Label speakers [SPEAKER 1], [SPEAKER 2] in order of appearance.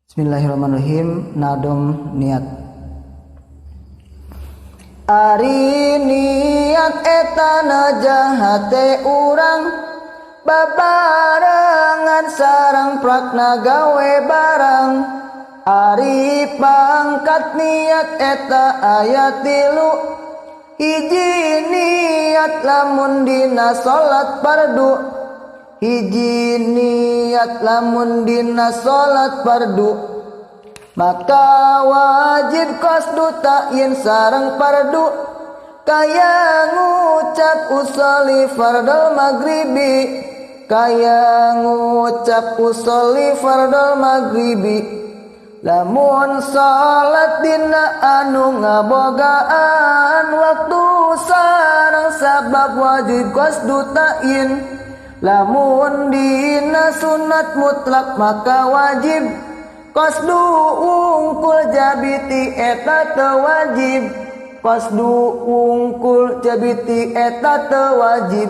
[SPEAKER 1] Bismillahirrahmanirrahim. Nadom niat. Ari niat eta najahate urang babarengan sareng prakna gawe barang. Ari pangkat niat eta aya tilu. Hiji niat lamun dina salat fardu. Hiji niat lamun dina salat fardu, maka wajib qasdu ta'yin sareng fardu, kaya ngucap usolli fardal maghribi, kaya ngucap usolli fardal maghribi. Lamun salat dina anu ngabogaan waktu sareng sabab wajib qasdu ta'yin. Lamun dina sunat mutlak maka wajib qasdu ungkul jabiti eta teu wajib. Qasdu ungkul jabiti eta teu wajib.